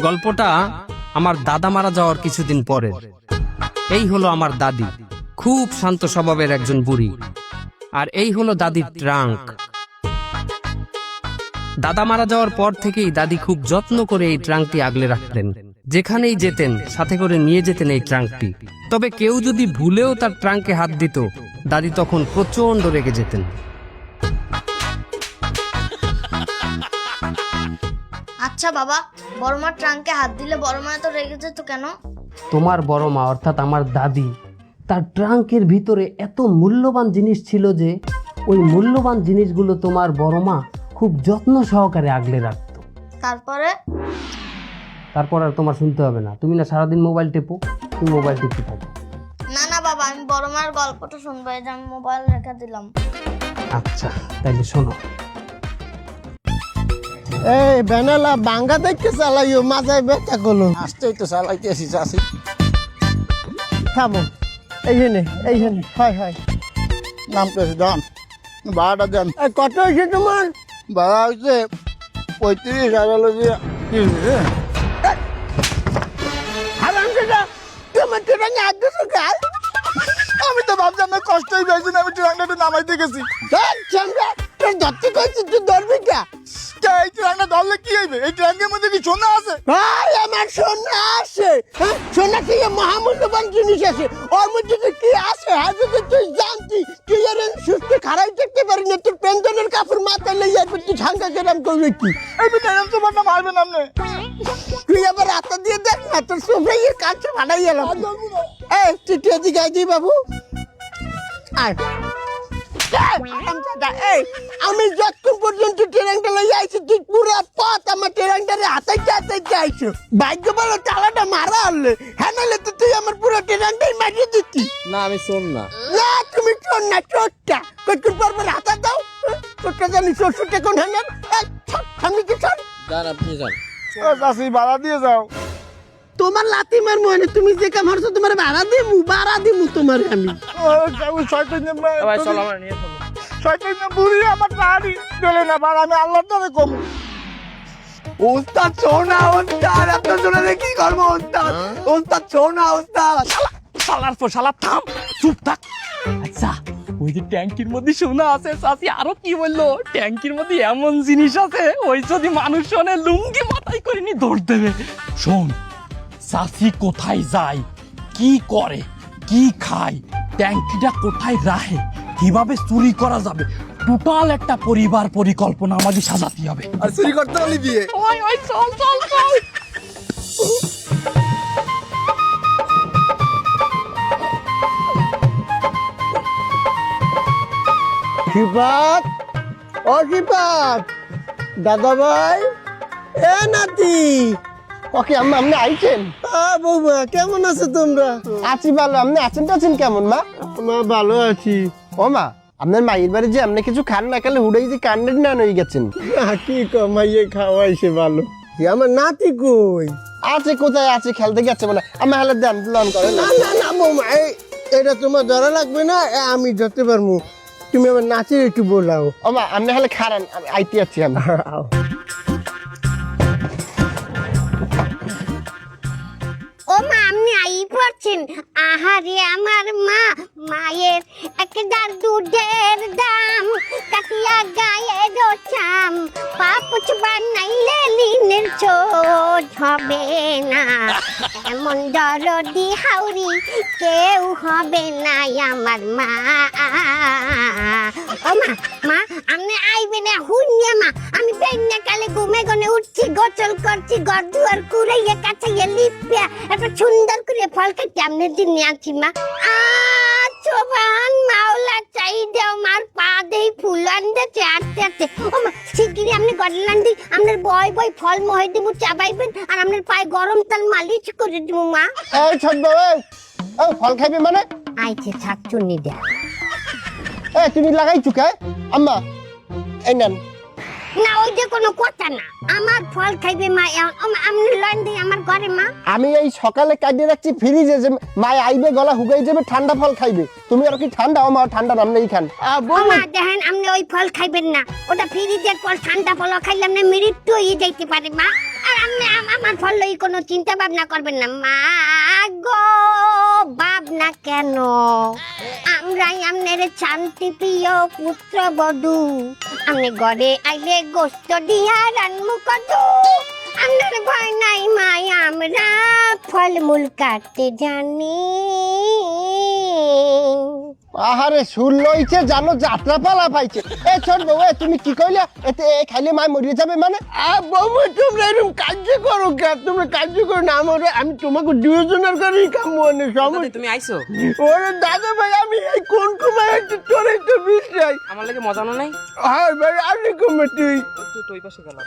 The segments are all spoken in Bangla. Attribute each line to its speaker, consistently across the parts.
Speaker 1: গল্পটা আমার দাদা মারা যাওয়ার কিছুদিন পরে। এই হলো আমার দাদি, খুব শান্ত স্বভাবের একজন বুড়ি। আর এই হলো দাদির ট্রাঙ্ক। দাদা মারা যাওয়ার পর থেকেই দাদি খুব যত্ন করে এই ট্রাঙ্কটি আগলে রাখতেন। যেখানেই যেতেন সাথে করে নিয়ে যেতেন এই ট্রাঙ্কটি। তবে কেউ যদি ভুলেও তার ট্রাঙ্কে হাত দিত, দাদি তখন প্রচন্ড রেগে যেতেন।
Speaker 2: আচ্ছা বাবা, বড়মার ট্রাঙ্কে হাত দিলে বড়মা তো রেগে যেত কেন?
Speaker 1: তোমার বড় মা অর্থাৎ আমার দাদি, তার ট্রাঙ্কের ভিতরে এত মূল্যবান জিনিস ছিল যে ওই মূল্যবান জিনিসগুলো তোমার বড় মা খুব যত্ন সহকারে আগলে রাখতো। তারপর আর তোমার শুনতে হবে না। তুমি না সারাদিন মোবাইল টেপো, তুমি মোবাইল টিপতে থাকো।
Speaker 2: না না বাবা, আমি বড়মার গল্পটা শুনবো, এই যে আমি মোবাইল রেখে দিলাম।
Speaker 1: আচ্ছা তাইলে শোনো।
Speaker 3: এই বেনালা বাঙ্গা দেখতে চালাইও, মাথায় ব্যথা করলো। আস্তেই তো চালাইতে আসি চাষি। থামো, এইখানে হয় হয়
Speaker 4: নামতেছি দাম ভাড়াটা দেন।
Speaker 3: কত হয়েছে তোমার?
Speaker 4: ভাড়া হচ্ছে 35,000 হলো যে। কি হয়েছে?
Speaker 3: হারামজাদা, তোমার ট্রেনে হাত দিছো কাল?
Speaker 4: আমি তো ভাবছিলাম না, কষ্টই পেয়েছি না, আমি ট্রাঙ্কটা নামাইতে গেছি।
Speaker 3: তোর ধরতে কইছি, তুই ধরবি কা?
Speaker 4: এই ট্রাঙ্কটা ধরলে কি হইবে? এই ট্রাঙ্কের মধ্যে কি সোনা আছে?
Speaker 3: ভাই আমার সোনা আছে, হ্যাঁ সোনা কি মহামূল্যবান জিনিস আছে, ওর মধ্যে যে কি আছে হ্যাঁ যদি তুই জানতি, তুই আর সুস্থ খারাই দেখতে পারি না, তোর পেনশনের কাপড় মাথায় লেগে যাবে, তুই ঝাঙ্গা কেরাম করবি কি?
Speaker 4: এই বিটাইম তোমার না মারবেন আপনি।
Speaker 3: তুই আবার হাতে দিয়ে দেখ না, তোর সোফাইয়ের কাছে ভাড়াই এলাম। এই তুই এদিকে আয় দি বাবু, আয়। এই আমি যতক্ষণ পর্যন্ত ট্রেনটা লই আইছি, তুই পুরো পথ আমার ট্রেনটারে হাতাইতে আইছো। ভাগ্য বলো তালাটা মারা হলে, হ্যাঁ নাহলে তো তুই আমার পুরো ট্রেনটাই মারিয়ে দিতি।
Speaker 5: না আমি শোন না।
Speaker 3: না তুমি চোর না, চোরটা কতক্ষণ পর পর হাতা দাও। চোরটা জানি চোর সুটে কোন হ্যাঁ আমি কি চোর?
Speaker 5: যান আপনি যান।
Speaker 4: ও চাষি ভাড়া দিয়ে যাও।
Speaker 3: তোমার লাতি মার মনে, তুমি যে কাম হারছো তোমার ভাড়া দিমু তোমার আমি।
Speaker 5: ভাই চল আমার নিয়ে চলো।
Speaker 4: শয়তান বুড়ি আমার টাড়ি চলে না, ভাড়া আমি আল্লাহর তারে কম।
Speaker 6: ওস্তাদ সোনা, ওস্তাদ আপনার জন্য কি করবো ওস্তাদ? ওস্তাদ সোনা, ওস্তাদ
Speaker 7: শালার পর শালা থাম, চুপ থাক। আচ্ছা ওই যে ট্যাঙ্কির মধ্যে সোনা আছে, চাচি আরো কি বললো, ট্যাঙ্কির মধ্যে এমন জিনিস আছে ওই যদি মানুষ শোনে লুঙ্গি মাথায় করে নি দৌড় দেবে। শোন, চাচি কোথায় যায়, কি করে, কি খায়, ট্যাঙ্কিটা কোথায় রাখে, কিভাবে চুরি করা যাবে, টোটাল একটা পরিবার পরিকল্পনা আমাদের সাজাতে হবে।
Speaker 6: আর চুরি করতে হলে বিয়ে।
Speaker 7: ওই ওই চল চল চল।
Speaker 3: শিপাত, ও শিপাত, দাদা ভাই, এ নাতি। ওকে আপনি আইছেন? বৌমা কেমন আছো তোমরা? আছি ভালো, আপনি আছেন কেমন? মা ভালো আছি। ও মা, আপনার মায়ের বাড়ি যে আপনি কিছু খান না খেলে হুড়াই যে কান্ডের না হয়ে গেছেন। কি মাইয়ে খাওয়াইছে ভালো। আমার নাতি কই আছে? কোথায় আছে? খেলতে গেছে মানে। আমি হেলে দেন লন করে। না না না বৌমা, এটা তোমার ধরা লাগবে না, আমি যেতে পারবো। তুমি আমার নাচের একটু বলাও। ও মা আপনি হেলে খারান, আমি আইতে আছি। আমি
Speaker 8: ও মা, আপনি আই পড়ছেন? আহারে আমার মা, মায়ের একদার দুধের দাম, কাটিয়া গায়ে দোচাম, পাপুচ বানাইলে লিনের চোট হবে না, এমন দরদি হাউরি কেউ হবে না আমার মা। ও মা, মা আপনি আইবে না হুনিয়া মা, আমি বেন্যা কালে ঘুমে গনে উঠছি, গোসল করছি, ঘর দুয়ার কুড়াইয়া কাছাইয়া লিপিয়া এবার সুন্দর করে ফল খাইতে আপনার দিন আছি মা। চোবান মাওলা চাই দেও, মার পা দেই ফুল আনতেছে আস্তে আস্তে। ও মা শিগগিরি আপনি গড়লান দি, আপনার বয় বয় ফল মহে দিব, চাবাইবেন আর আপনার পায়ে গরম তেল মালিশ করে দিব মা।
Speaker 3: এই ছোট বাবা, ও ফল খাইবে মানে?
Speaker 8: আইছে ছাকচুন্নি দেয়া।
Speaker 3: তুমি লাগাইছো কে আম্মা? এই নেন।
Speaker 8: না ওইটা কোনো কথা না, আমার ফল খাইবে মা, আপনি লন দি আমার ঘরে মা।
Speaker 3: আমি এই সকালে কাটিয়ে রাখছি ফ্রিজে, যে মায় আইবে গলা হুগাই যাবে, ঠান্ডা ফল খাইবে। তুমি আর কি ঠান্ডা? আমার ঠান্ডা নাম নেই খান।
Speaker 8: মা দেখেন আপনি ওই ফল খাইবেন না, ওটা ফ্রিজের ফল, ঠান্ডা ফল খাইলে আপনি মৃত্যু হয়ে যাইতে পারে মা। আর আপনি আমার ফলই কোনো চিন্তা ভাবনা করবেন না মা গো ভাবনা কেন আমরাই আপনার শান্তি প্রিয় পুত্র বধূ আপনি ঘরে আইলে গোস্ত দিয়া রান্নু কদু আপনার ভয় নাই মাই আমরা ফলমূল কাটতে জানি
Speaker 3: আহারে সুর লইছে জানো যাত্রা পালা পাইছে এ ছোট বউ এ তুমি কি কইলা এতে এ খাইলে মায় মরিয়ে যাবে মানে বউ তোমরা এরকম কাজ করো কে তোমরা কাজ করো না আমি তোমাকে দুজনের করেই কামবো না সমস্যা
Speaker 1: তুমি আইছো
Speaker 3: ওরে দাদা ভাই আমি এই কোন কুমার একটু তোর একটু বিষয়
Speaker 1: আমার লাগে মজানো নাই
Speaker 3: হ্যাঁ ভাই আমি কমিটি
Speaker 1: তুই ওই পাশে গেল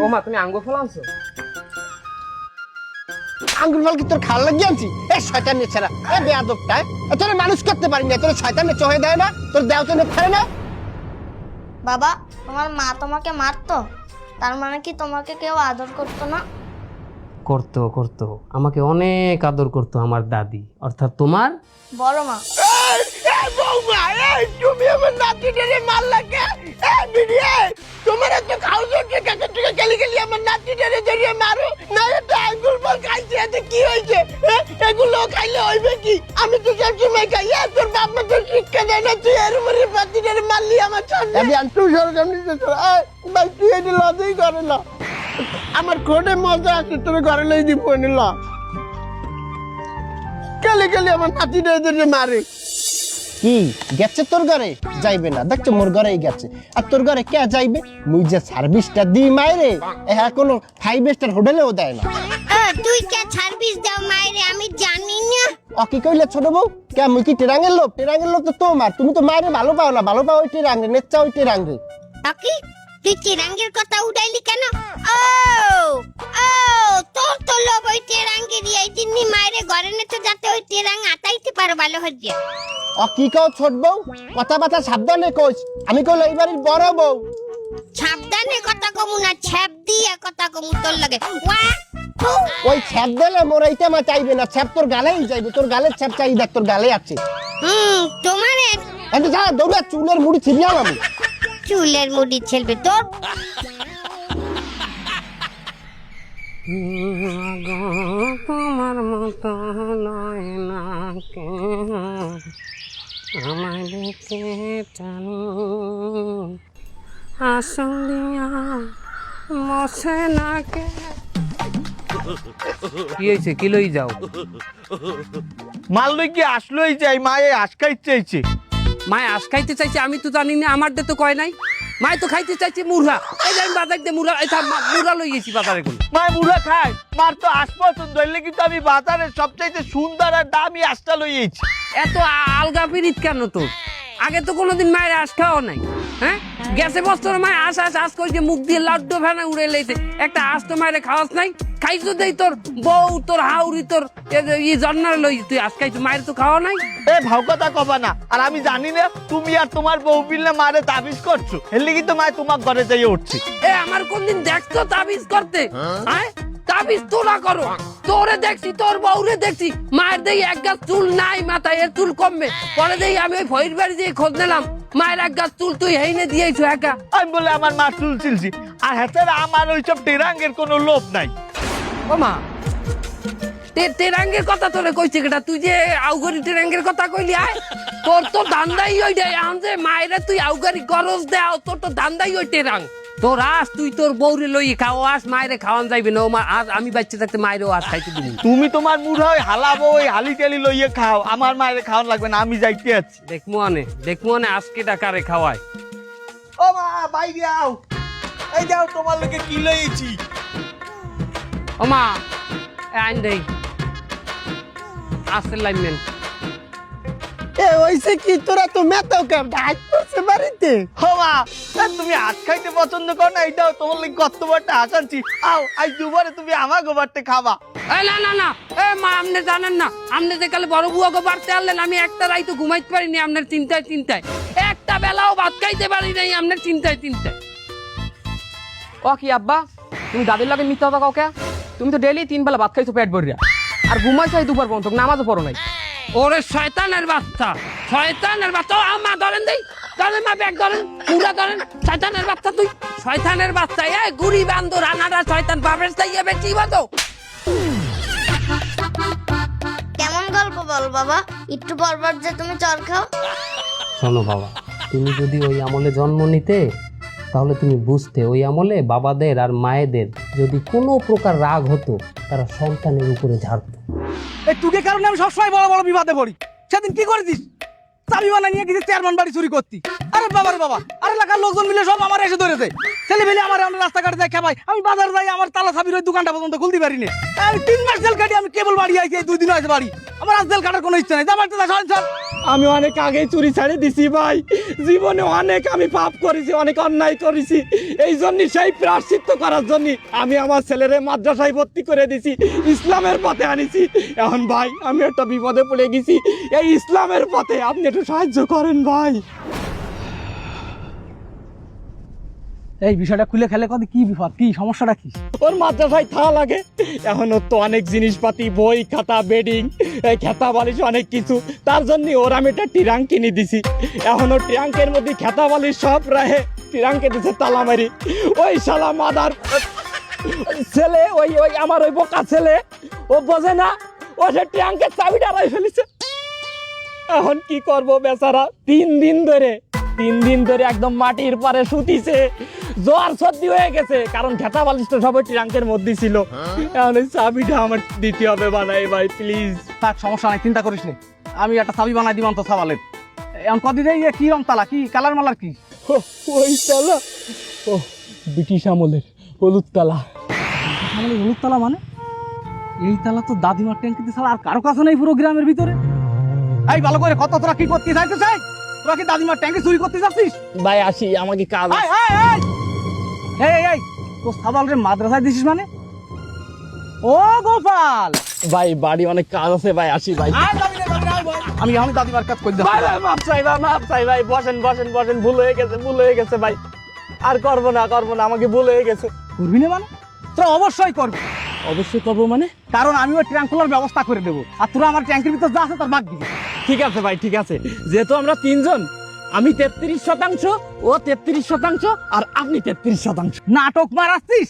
Speaker 1: ও মা তুমি আঙ্গুর ফল আনছো
Speaker 3: আঙ্গুর ফল কি তোর খাল লাগিয়ে আনছি এ শয়তানের ছেড়া এ বেয়াদবটা তোর মানুষ করতে পারি না তোর শয়তানের চোহে দেয় না তোর দেও তো নেই না
Speaker 2: বাবা তোমার মা তোমাকে মারতো তার মানে কি তোমাকে কেউ আদর করতো না?
Speaker 1: করতো করতো আমাকে অনেক আদর করতো আমার দাদি অর্থাৎ তোমার
Speaker 2: বড় মা।
Speaker 3: বৌমা তুমি আমার নাতিটারে মারলা কে বিড়িয়ে তোমার এত খাও জোটে কাকে থেকে গেলি গেলি আমার নাতিটারে জড়িয়ে মারো না এটা আঙ্গুর ফল খাইছে এতে কি হয়েছে এগুলো খাইলে হইবে কি আমি তো সবসময় খাই তোর বাপ মা তোর শিক্ষা দেয় না তুই এর উপরে নাতিটারে মারলি আমার সামনে তুই সরকার নিতে ভাই তুই এটি লজেই করে না আমার খোঁড়ে মজা আছে তোর ঘরে লই দিব নিল গেলি গেলি আমার নাতিটারে মারে কি গেছে তোর ঘরে যাইবে না দেখছো মোর ঘরেই গেছে আর তোর ঘরে কে যাইবে মুই যে সার্ভিসটা দিই মাইরে হ্যাঁ কোনো 5 স্টার হোটেলেও দেয় না
Speaker 8: তুই কে সার্ভিস দাও মায়েরে আমি জানি না
Speaker 3: ও কি কইলে ছোট বউ কে মুই কি টেরাঙ্গের লোক তো তোমার তুমি তো মায়েরে ভালো পাও না ভালো পাও ওই টেরাঙ্গে নেচ্ছা ওই টেরাঙ্গে
Speaker 8: কি তুই চিরাঙ্গের কথা উঠাইলি কেন ও তোর তো লোভ ওই টেরাঙ্গে দিয়ে এই দিনই মায়েরে ঘরে নেতে যাতে ওই টেরাঙ্গ আটাইতে পারো ভালো হচ্ছে
Speaker 3: ও কি কও ছোট বউ কথা সাবধানে কইস আমি কইল এই বাড়ির বড় বউ
Speaker 8: সাবধানে কথা কমু না ছ্যাপ দিয়ে কথা কমু তোর লাগে
Speaker 3: ওই ছ্যাপ দিলে মোর এইটা মা চাইবে না ছ্যাপ তোর গালেই যাইবে তোর গালের ছ্যাপ চাই দেখ তোর গালে আছে
Speaker 8: তোমারে
Speaker 3: এত যা দৌড়া চুলের মুড়ি ছিড়িয়াম আমি
Speaker 8: চুলের মুড়ি ছেলবে তোর
Speaker 1: তোমার মতো নয় না কে আমায় দেখে টানি আসন দিয়া মশে না কে কি হয়েছে কি লই যাও
Speaker 6: মাল লই কি আসলোই যাই মায়ে আজকাই চাইছে
Speaker 1: মায় আস খাইতে চাইছে আমি তো জানি না আমার দে তো কয় নাই মায় তো খাইতে চাইছে মুড়া এই যে আমি বাজার দিয়ে মুড়া মুড়া লই গেছি বাজারে করে
Speaker 6: মায় মুড়া খায় মার তো আশ পছন্দ হইলে কিন্তু আমি বাজারের সবচাইতে সুন্দর আর দামি আশটা লইয়েছি
Speaker 1: এত আলগা পিরিত কেন তো আগে তো কোনোদিন মায়ের আশ খাওয়া নাই হ্যাঁ গ্যাসে বস্তর মায়ের আশ করে মুখ দিয়ে লাড্ডু ফেনা উড়ে লেছে একটা আশ তো মায়ের খাওয়াস নাই খাইছো দেই তোর বউ তোর হাউরি তোর ই জন্নার লই তুই আশ খাইছো মায়ের তো খাওয়া নাই
Speaker 6: এ ভাও কথা কবা না আর আমি জানি না তুমি আর তোমার বউ মিললে মারে তাবিজ করছো এর কি তো মায় তোমার ঘরে যাইয়ে উঠছি
Speaker 1: এ আমার কোনদিন দেখছো তাবিজ করতে হ্যাঁ তাবিজ তোরা করো তোরে দেখছি তোর বউরে দেখছি মায়ের দেই এক গাছ চুল নাই মাথায় এর চুল কমবে পরে দেই আমি ওই ভয়ের বাড়ি দিয়ে খোঁজ নিলাম মায়ের এক গাছ চুল তুই হেইনে দিয়েছো একা
Speaker 6: আমি বলে আমার মা চুল ছিলছি আর হ্যাঁ আমার ওইসব টেরাঙ্গের কোনো লোভ নাই
Speaker 1: ও মা তেরাঙ্গের কথা তোরে কইছে কেটা তুই যে আউগরি তেরাঙ্গের কথা কইলি আয় তোর তো ধান্দাই ওই দে এখন যে মায়েরা তুই আউগারি গরজ দেও তোর তো ধান্দাই ওই তেরাং তোর আস তুই তোর বউরে লই খাও আস মায়েরে খাওয়ান যাইবে না ও মা আজ আমি বাচ্চা থাকতে মায়েরও আস খাইতে দিবি
Speaker 6: তুমি তোমার মুড়া ওই হালাবো ওই হালি টালি লইয়ে খাও আমার মায়ের খাওয়ান লাগবে না আমি যাইতে আছি
Speaker 1: দেখমু আনে আজকে ডাকারে খাওয়ায়
Speaker 6: ও মা বাইরে আও এই যাও তোমার লোকে কি লইয়েছি
Speaker 1: ও মা আইন দেই আসল লাইনম্যান
Speaker 3: এ ওইসে কি তোরা তো মেতাও কেন ডাক করছে বাড়িতে
Speaker 6: হওয়া তুমি হাত খাইতে পছন্দ করো না এইটাও তোমার লাগে কত বড়টা আসানছি আও আজ দুবারে তুমি আমার গোবারটা খাবা
Speaker 1: না এ মা আপনি জানেন না আপনি যে কালে বড় বুয়াকে বাড়তে আনলেন আমি একটা রাইতো ঘুমাইতে পারিনি আপনার চিন্তায় একটা বেলাও ভাত খাইতে পারি নাই আপনার চিন্তায়
Speaker 7: ও কি আব্বা তুমি দাদির লাগে মিথ্যা কথা কাউকে তুমি তো ডেইলি 3 বেলা ভাত খাইছো পেট ভরিয়া আর ঘুমাইছো এই দুপুর পর্যন্ত নামাজও পড়ো নাই
Speaker 1: ওরে শয়তানের বাচ্চা ও আম্মা ধরেন দেই ধরেন না ব্যাগ ধরেন, পুরা ধরেন। শয়তানের বাচ্চা তুই, শয়তানের বাচ্চা। এই গুড়ি বান্ধো রানাটা শয়তান বাপের চাইয়ে বেশি বাঁধো।
Speaker 2: কেমন গল্প বল বাবা, একটু পরপর যে তুমি চর খাও।
Speaker 1: শোনো বাবা, তুমি যদি ওই আমলে জন্ম নিতে তাহলে তুমি বুঝতে ওই আমলে বাবাদের আর মায়েদের যদি কোনো প্রকার রাগ হতো তারা সন্তানের উপরে ঝাড়তো।
Speaker 7: এই তুকে কারণে আমি সবসময় বড় বড় বিবাদে পড়ি। সেদিন কি করেছিস? চাবি বানা নিয়ে গেছিস চেয়ারম্যান বাড়ি চুরি করতি। আরে বাবা রে বাবা, আরে এলাকার লোকজন মিলে সব আমার এসে ধরেছে। ছেলে মিলে আমার রাস্তাঘাটে যাই খেপাই, আমি বাজার যাই, আমার তালা চাবির ওই দোকানটা পর্যন্ত খুলতে পারিনি। আমি 3 মাস জেল কাটি, আমি কেবল বাড়ি আইছি, 2 দিন হয়েছে বাড়ি। আমার আজ জেল কাটার কোনো ইচ্ছা নেই। যাবার তো সর।
Speaker 9: আমি অনেক আগেই চুরি ছাড়ে দিছি ভাই, জীবনে অনেক আমি পাপ করেছি, অনেক অন্যায় করেছি। এই জন্য সেই প্রায়শ্চিত্ত করার জন্য আমি আমার ছেলেরে মাদ্রাসায় ভর্তি করে দিছি, ইসলামের পথে আনিছি। এখন ভাই আমি একটা বিপদে পড়ে গেছি, এই ইসলামের পথে আপনি একটু সাহায্য করেন ভাই।
Speaker 7: এই বিষয়টা খুলে খেলে কত কি বিপদ, কি সমস্যাটা কি?
Speaker 9: ওর মাদ্রাসায় থাকা লাগে, এখন ওর তো অনেক জিনিসপাতি, বই খাতা, বেডিং, খেতা বালিশ অনেক কিছু। তার জন্য ওর আমি একটা ট্রাঙ্ক কিনে দিছি। এখন ওর ট্রাঙ্কের মধ্যে খেতা বালিশ সব রাহে, ট্রাঙ্কে দিছে তালা মারি। ওই শালা মাদার ছেলে, ওই ওই আমার ওই বোকা ছেলে, ও বোঝে না, ও সে ট্রাঙ্কের চাবিটা রাই ফেলেছে। এখন কি করব বেচারা, 3 দিন ধরে একদম মাটির পারে শুতিছে, জ্বর সর্দি হয়ে গেছে, কারণ খেতা বালিশটা সবাই ট্রাঙ্কের মধ্যে ছিল। এখন এই চাবিটা আমার দিতে হবে বানাই ভাই প্লিজ।
Speaker 7: থাক, সমস্যা নাই, চিন্তা করিস না, আমি একটা চাবি বানাই দিবাম তো সাবালের। এখন কদিন কি রং তালা, কি কালার মালার কি?
Speaker 9: ওই তালা, ও ব্রিটিশ আমলের হলুদ তালা।
Speaker 7: হলুদ তালা মানে? এই তালা তো দাদিমার ট্যাঙ্কিতে ছাড়া আর কারো কাছে নেই পুরো গ্রামের ভিতরে। এই ভালো করে কত, তোরা কি করতে চাইতে চাই? তোরা কি দাদিমার ট্যাঙ্কি চুরি করতে যাচ্ছিস?
Speaker 9: ভাই আসি, আমাকে কাজ আছে।
Speaker 7: এই তো সাবালরে মাদ্রাসায় দিছিস মানে? ও গোপাল
Speaker 9: ভাই বাড়ি অনেক কাজ আছে ভাই, আসি ভাই।
Speaker 7: আমি দাদিমার কাজ করে
Speaker 9: ভাই ভাই মাপ চাই ভাই, বসেন, ভুল হয়ে গেছে ভাই, আর করবো না, আমাকে ভুল হয়ে গেছে।
Speaker 7: করবি না মানে? তোরা অবশ্যই করবি।
Speaker 9: অবশ্যই করবো মানে?
Speaker 7: কারণ আমি ওই ট্যাঙ্ক খোলার ব্যবস্থা করে দেবো, আর তোরা আমার ট্যাঙ্কের ভিতর যা আছে তার ভাগ দিবি।
Speaker 9: ঠিক আছে ভাই, ঠিক আছে। যেহেতু আমরা 3 জন, আমি 33%, ও 33%, আর আপনি 33%।
Speaker 7: নাটক মারাচ্ছিস?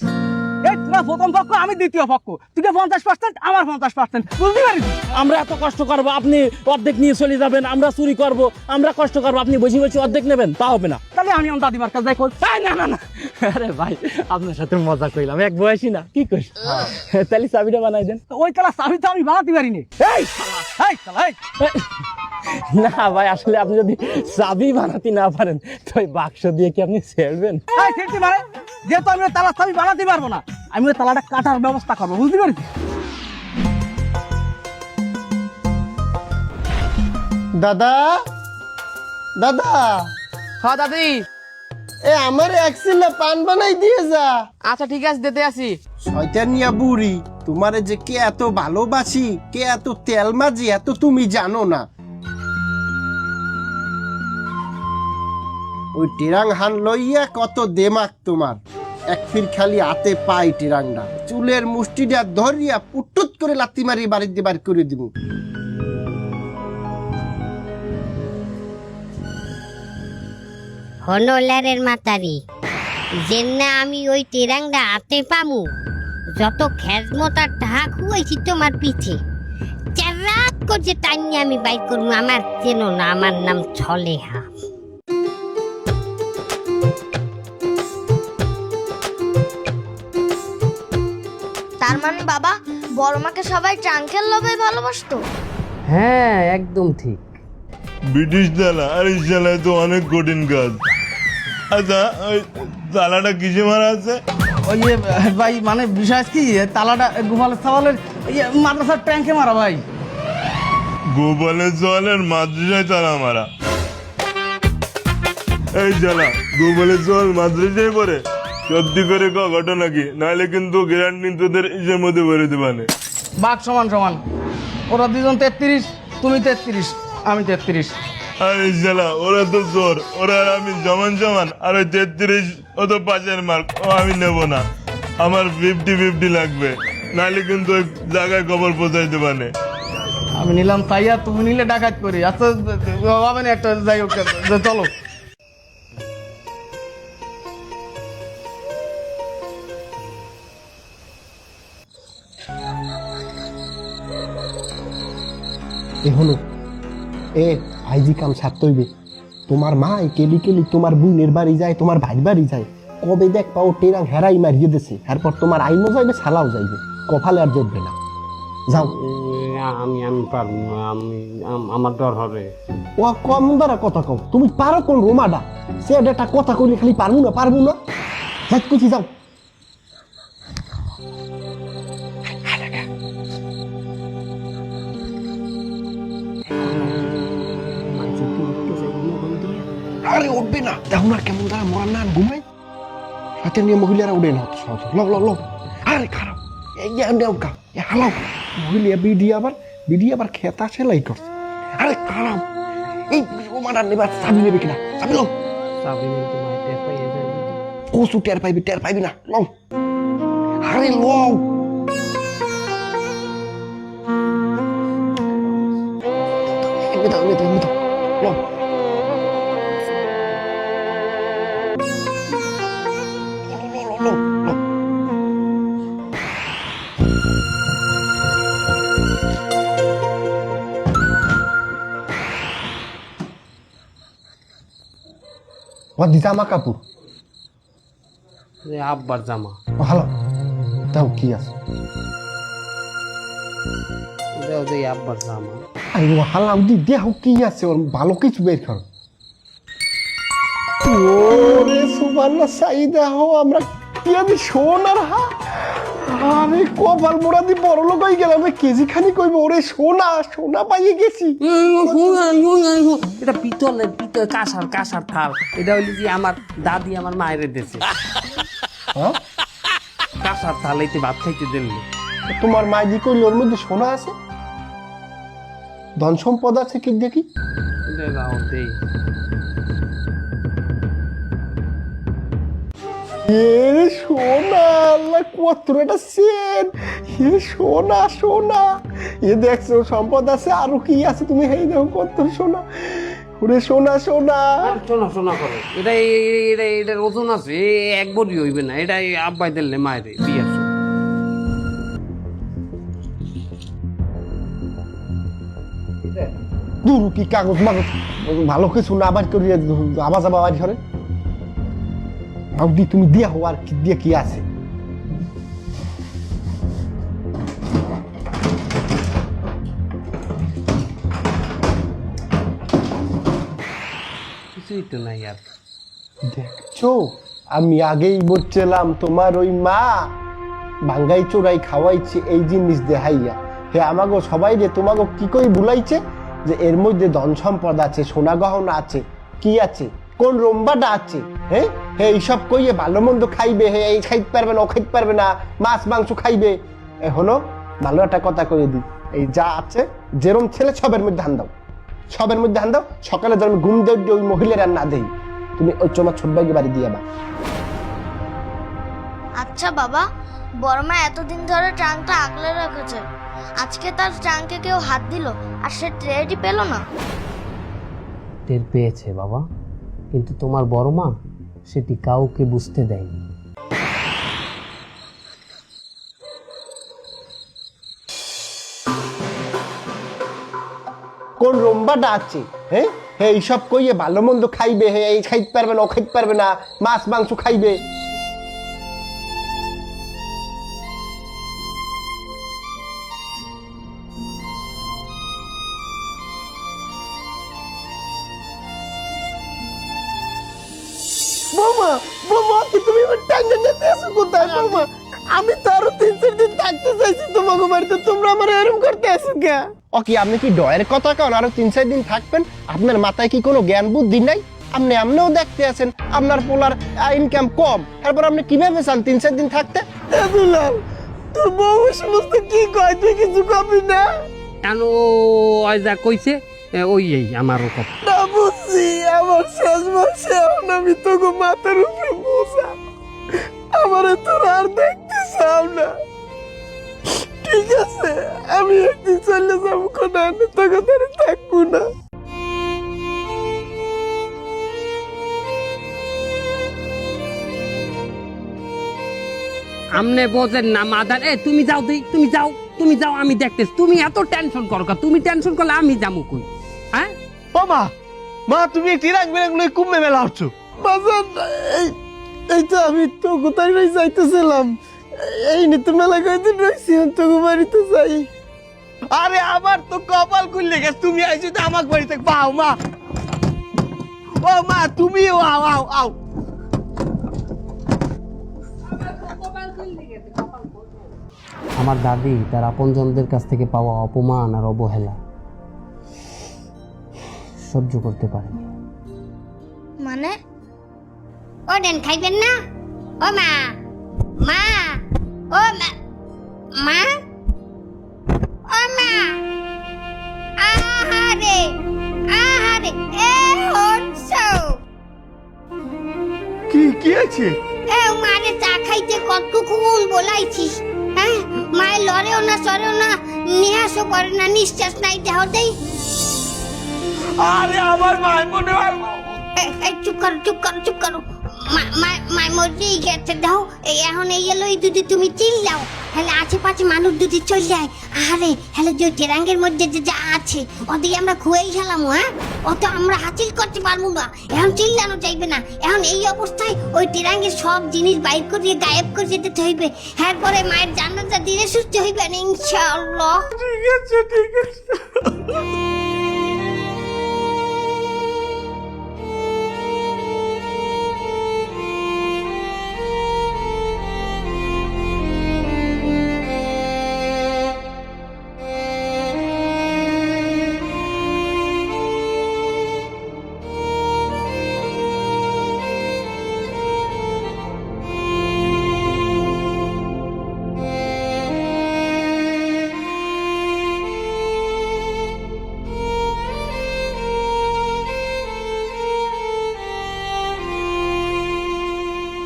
Speaker 7: এই তোরা প্রথম পক্ষ, আমি দ্বিতীয় পক্ষ, তুই 50%, আমার 50%, বুঝতে পারিস?
Speaker 9: আমরা এত কষ্ট করবো, আপনি অর্ধেক নিয়ে চলে যাবেন, আমরা চুরি করব, আমরা কষ্ট করবো, আপনি বসে অর্ধেক নেবেন, তা হবে না।
Speaker 7: তাহলে আমি আমার দাদিমার কাছে যাই করি।
Speaker 9: না, আরে ভাই আপনার সাথে মজা করলাম, এক বয়সী না, কি করিস? তাহলে চাবিটা বানাই দেন।
Speaker 7: ওই তালা চাবি তো আমি বানাতে পারিনি। এই শালা, এই
Speaker 9: না ভাই, আসলে আপনি যদি চাবি বানাতে না পারেন তো ওই বাক্স দিয়ে কি আপনি ছেড়বেন?
Speaker 7: মানে যেহেতু আমি ওই তালা চাবি বানাতে পারবো না, আমি ওই তালাটা কাটার ব্যবস্থা করবো, বুঝতে পারিস?
Speaker 3: দাদা,
Speaker 1: হ্যাঁ দাদি।
Speaker 3: এ আমার একসিলে পান বানাই দিয়ে যা।
Speaker 1: আচ্ছা ঠিক আছে, দিতে আসি।
Speaker 3: শয়তানিয়া বুড়ি, তোমারে যে কে এত ভালোবাসি, কে এত তেল মাজি, এত তুমি জানো না। ওই টিরাং হান লইয়া কত দেমাক তোমার, এক ফির খালি হাতে পাই টিরাংটা, চুলের মুষ্টিটা ধরিয়া পুটুত করে লাত্তি মারি বাড়িতে বার করে দিব।
Speaker 8: হনলারের মাতারি যেন আমি ওই টেরাংটা হাতে পামু, যত খেজমত আর টাহা খুয়াইছি তোমার পিছে, চারাক করছে টাইনি আমি বাইক করবো। আমার চেনো না, আমার নাম ছলেহা।
Speaker 2: তার মানে বাবা, বড় মাকে সবাই ট্রাঙ্কের লোভে ভালোবাসতো?
Speaker 1: হ্যাঁ একদম ঠিক।
Speaker 10: ব্রিটিশ তালা, আরে শালায় তো অনেক কঠিন কাজ। আচ্ছা ওই তালাটা কিসে মারা আছে?
Speaker 7: ওই ভাই মানে বিষয় কি, তালাটা গোপালের সাবালের মাদ্রাসার ট্যাঙ্কে মারা ভাই।
Speaker 10: গোপালের জলের মাদ্রাসায় তালা মারা? এই শালা গোপালের জল মাদ্রাসায় পড়ে? সত্যি করে ঘটনা কি, নাহলে কিন্তু গ্যারান্টি তোদের ইসের মধ্যে ভরে দেবানে।
Speaker 7: বাঘ সমান, ওরা 2জন 33, তুমি 33, আমি 33।
Speaker 10: আরে শালা ওরা তো চোর, ওরা আর আমি সমান, আর ওই 33 ও তো পাশের মার্ক, ও আমি নেব না, আমার 50-50 লাগবে, নাহলে কিন্তু ওই জায়গায় খবর পৌঁছাই দেবানে।
Speaker 7: আমি নিলাম তাই, আর তুমি নিলে ডাকাত করি। আচ্ছা হবে না, একটা যাই হোক, চলো।
Speaker 3: এখনো এ ভাইজি কাম ছাড়তে হইবে। তোমার মা কেলি কেলি তোমার বোনের বাড়ি যায়, তোমার ভাইয়ের বাড়ি যায়, কবে দেখ পাও টেরাং হেরাই মারিয়ে দিছে, এরপর তোমার আইনও যাইবে ছালাও যাইবে, কপালে আর জুটবে না। যাও।
Speaker 1: আমি পারবো না, আমার ডর হবে।
Speaker 3: ও কম দ্বারা কথা কও, তুমি পারো কোন রোমাডা? সে একটা কথা কইলে খালি পারবো না যাই কুচি যাও। আরে উঠবে না, দেখো না কেমন তারা মরার না ঘুমাই, রাতের নিয়ে মহিলারা উঠে না সহজ। লো আরে খারাপ হালাও মহিলা বিডি আবার খেতা সেলাই করছে। আরে খারাপ এই রোমাডার নেবার চাবি নেবে কিনা? চাবি লো, কচু টের পাইবি না, লো আরে লো। লো জামা কাপড়
Speaker 1: আব্বার জামা।
Speaker 3: ভালো তাও কি আছে?
Speaker 1: আব্বার জামা।
Speaker 3: হালাম দি দেহ কি আছে ওর, ভালো কিছু বের করো। ওরে সুবহানাল্লাহ, সাইদা হো আমরা কি আমি সোনার হা। আরে কপাল মোড়া দি বড় লোক হয়ে গেলাম, কেজি খানি কইব। ওরে সোনা পাইয়ে গেছি।
Speaker 1: এটা পিতলের কাঁসার থাল। এটা হইলে যে আমার দাদি আমার মায়ের দেশে কাঁসার থাল, এইতে ভাত খাইতে দিলে।
Speaker 3: তোমার মা দি কইল ওর মধ্যে সোনা আছে, ধন সম্পদ আছে, কি দেখি। সোনা আল্লাহ কত এটা সেন, সোনা এ দেখছো সম্পদ আছে, আরো কি আছে তুমি হেই দেখো কত সোনা। ওরে সোনা
Speaker 1: করো। এটার ওজন আছে, এক বড়ি হইবে না। এটা আব্বাই দিলে মায়ের বিয়ার
Speaker 3: দূর কি কাগজ মাগজ ভালো কিছু না আবার করিয়ে আবার যাবা বাড়ি ঘরে। তুমি দিয়া হো আর কি দিয়ে কি আছে।
Speaker 1: কিছুই তো নাই আর।
Speaker 3: দেখছো আমি আগেই বলছিলাম তোমার ওই মা ভাঙ্গাই চোরাই খাওয়াইছে এই জিনিস দেখাইয়া। হে আমাগো সবাই রে তোমাগো কি কই বুলাইছে যে এর মধ্যে ধন সম্পদ আছে, সোনা গহনা আছে, কি আছে, কোন রম্বাটা আছে। হ্যাঁ এইসব কইয়ে ভালো মন্দ খাইবে, হে এই খাইতে পারবে না, ও খাইতে পারবে না, মাছ মাংস খাইবে। এখনো ভালো একটা কথা কয়ে দিই, এই যা আছে যেরম ছেলে সবের মধ্যে ধান দাও, সকালে যেন ঘুম দিয়ে ওই মহিলার আর না দেই। তুমি ওই তোমার ছোট ভাইকে বাড়ি দিয়ে বা।
Speaker 2: আচ্ছা বাবা, বড়মা এতদিন ধরে ট্রাঙ্কটা আগলে রেখেছে, আজকে তার ট্রাঙ্কে কেউ হাত দিল আর সে ট্রেডই পেল না।
Speaker 1: টের পেয়েছে বাবা, কিন্তু তোমার বড় মা সেটি কাউকে বুঝতে দেয়নি।
Speaker 3: কোন রম্বাটা আছে, হ্যাঁ এইসব কইয়ে ভালো মন্দ খাইবে, হে এই খাইতে পারবে না, ও খাইতে পারবে না, মাছ মাংস খাইবে। তুমি আমি তো আরো 3-4 দিন থাকতে চাইছি তোমাকে বাড়িতে, তোমরা আমার এরকম করতে আসো কে? ওকে আপনি কি ডয়ের কথা কন আরো 3-4 দিন থাকবেন? আপনার মাথায় কি কোনো জ্ঞান বুদ্ধি নাই? আপনিও দেখতে আছেন আপনার পোলার ইনকাম কম, তারপর আপনি কিভাবে চান 3-4 দিন থাকতে? তোর বউ সমস্ত কি কয়, তুই কিছু কবি না?
Speaker 1: কেন যা কইছে ওই আমারও কথা
Speaker 3: না বুঝছি, আমার শেষ মাসে আমি তোকে মাথার উপরে বসা, আমার তোর আর দেখতে চাও না। ঠিক আছে আমি একদিন চলে যাবো, কোনা তোকে ধরে থাকবো না।
Speaker 1: আমনে বোঝেন না মাদার। তুমি যাও, তুমি যাও, তুমি যাও, আমি দেখতেছি। তুমি এত টেনশন করো কা? তুমি টেনশন করলে আমি যাবো কই? হ্যাঁ
Speaker 6: ও মা, মা তুমি টিরাং বেরাং লই কুম্ভে মেলা হচ্ছ।
Speaker 3: বাজান এই তো আমি তো কোথায় যাইতেছিলাম, এই নিতে মেলা কয়েকদিন রয়েছি, তো বাড়িতে যাই।
Speaker 6: আরে আমার তো কপাল খুললে গেছে, তুমি আইছো তো আমার বাড়িতে। পাও মা, ও মা তুমিও আও আও আও।
Speaker 1: আমার দাদি তার আপনজনদের কাছ থেকে পাওয়া অপমান আর অবহেলা সহ্য করতে পারেনি।
Speaker 2: মানে
Speaker 8: ও দেন খাইবেন না? ও মা, মা, ও মা, মা, ও মা, আহারে, আহারে, এ হচ্ছে
Speaker 6: কি কি আছে?
Speaker 8: এ মারে চা খাইতে কতক্ষণ বলাইছিস, হ্যাঁ? মায়ের লড়েও না সরেও না, নিহাসও করে না, নিঃশ্বাস নাই দেহ দেই।
Speaker 6: আরে আমার মায় মনে হয়
Speaker 8: চুপ করো, চুপ করো, চুপ করো। মায় মরেই গেছে দাও। এখন এই এলোই যদি তুমি চিল্লাও, হলে আশেপাশে মানুষ যদি চলে যায়, আরে হলে যে টেরাঙ্গের মধ্যে যে যা আছে ওদিকে আমরা খুঁয়েই খেলাম, হ্যাঁ? অত আমরা হাসিল করতে পারবো না। এখন চিল্লানো চাইবে না। এখন এই অবস্থায় ওই টেরাঙ্গের সব জিনিস বাইর করিয়ে গায়েব করে যেতে হইবে। হ্যাঁ, পরে মায়ের জান্নাতটা দিলে সুস্থ হইবে ইনশাআল্লাহ।
Speaker 6: ঠিক আছে, ঠিক আছে।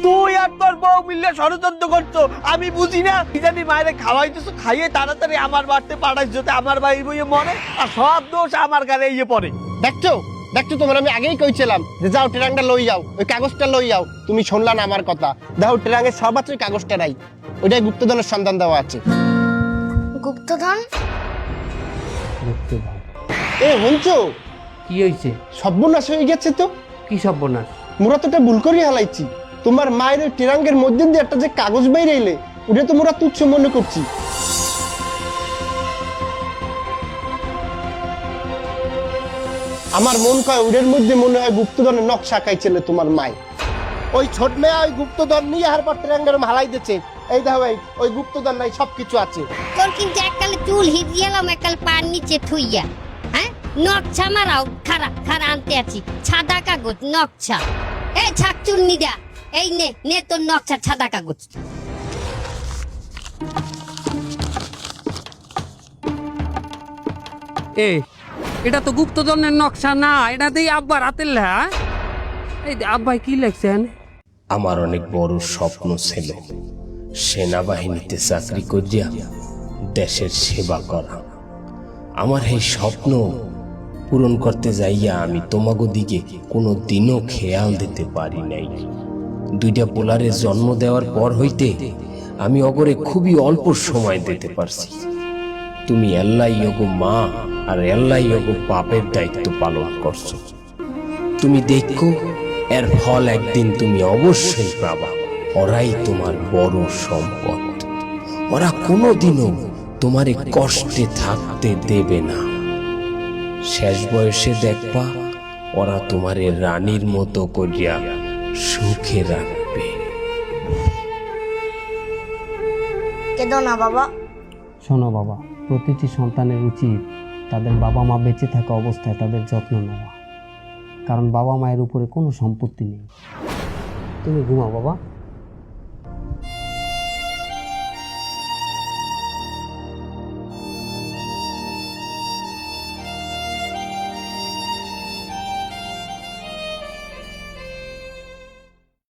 Speaker 6: তুই আর তোর বউ মিলে ষড়যন্ত্র করছো, আমি বুঝি না। কি জানি মায়ের খাওয়াইতেছো, খাইয়ে তাড়াতাড়ি আমার বাড়িতে পাঠাইছো, যাতে আমার বাড়ি বইয়ে মরে, আর সব দোষ আমার গায়ে ইয়ে পড়ে।
Speaker 3: দেখছো দেখছো, তোমার আমি আগেই কইছিলাম যে যাও ট্রাঙ্কটা লই যাও, ওই কাগজটা লই যাও। তুমি শুনলা না আমার কথা? দেখো ট্রাঙ্কের সর্বোচ্চ কাগজটা নাই, ওইটাই গুপ্তধনের সন্ধান দেওয়া আছে।
Speaker 2: গুপ্তধন?
Speaker 3: এ শুনছো,
Speaker 1: কি হয়েছে?
Speaker 3: সর্বনাশ হয়ে গেছে তো।
Speaker 1: কি সর্বনাশ?
Speaker 3: মোরা তো এটা ভুল করে হালাইছি। তোমার মায়ের ওই ট্রাঙ্কের মধ্যে দিয়ে একটা যে কাগজ বাইরে এলে, ওটা তো মোরা তুচ্ছ মনে করছি। আমার মন কয় ওদের মধ্যে মনে হয় গুপ্তধনের নকশা আঁকাইছিল তোমার মায়। ওই ছোট মেয়ে ওই গুপ্তধন নিয়ে আর পর ট্রাঙ্কের হালাই দিচ্ছে। এই দেখো ওই গুপ্তধন নাই, সবকিছু আছে।
Speaker 8: তোর কিন্তু এককালে চুল হিরিয়ালাম, এককাল পার নিচে থুইয়া, হ্যাঁ? নকশা মারাও, খারা খারা আনতে আছি সাদা কাগজ নকশা। এই ছাক চুন্নি দা, এই নে নে তোর নকশা সাদা কাগজ।
Speaker 1: এটা তো গুপ্তধনের নকশা না, এটা দিয়ে আব্বার হাতের লেখা। এই আব্বাই কি লিখছেন?
Speaker 11: আমার অনেক বড় স্বপ্ন ছিল সেনাবাহিনীতে চাকরি করিয়া দেশের সেবা করা। আমার এই স্বপ্ন পূরণ করতে যাইয়া আমি তোমাগো দিকে কোনো দিনও খেয়াল দিতে পারি নাই। দুইটা পোলারে জন্ম দেওয়ার পর হইতে আমি অগরে খুবই অল্প সময় দিতে পারছি। তুমি আল্লাহ ইয়গো মা আর আল্লাহ ইয়গো বাপের দায়িত্ব পালন করছো। তুমি দেখো এর ফল একদিন তুমি অবশ্যই পাবা। ওরাই তোমার বড় সম্পদ। ওরা কোনোদিনও তোমারে কষ্টে থাকতে দেবে না। শেষ বয়সে দেখবা ওরা তোমারে রানীর মতো করিয়া সুখে রাখবে।
Speaker 2: কেঁদো না বাবা।
Speaker 1: শোনো বাবা, প্রতিটি সন্তানের উচিত তাদের বাবা মা বেঁচে থাকা অবস্থায় তাদের যত্ন নেওয়া, কারণ বাবা মায়ের উপরে কোনো সম্পত্তি নেই। তুমি ঘুমাও বাবা।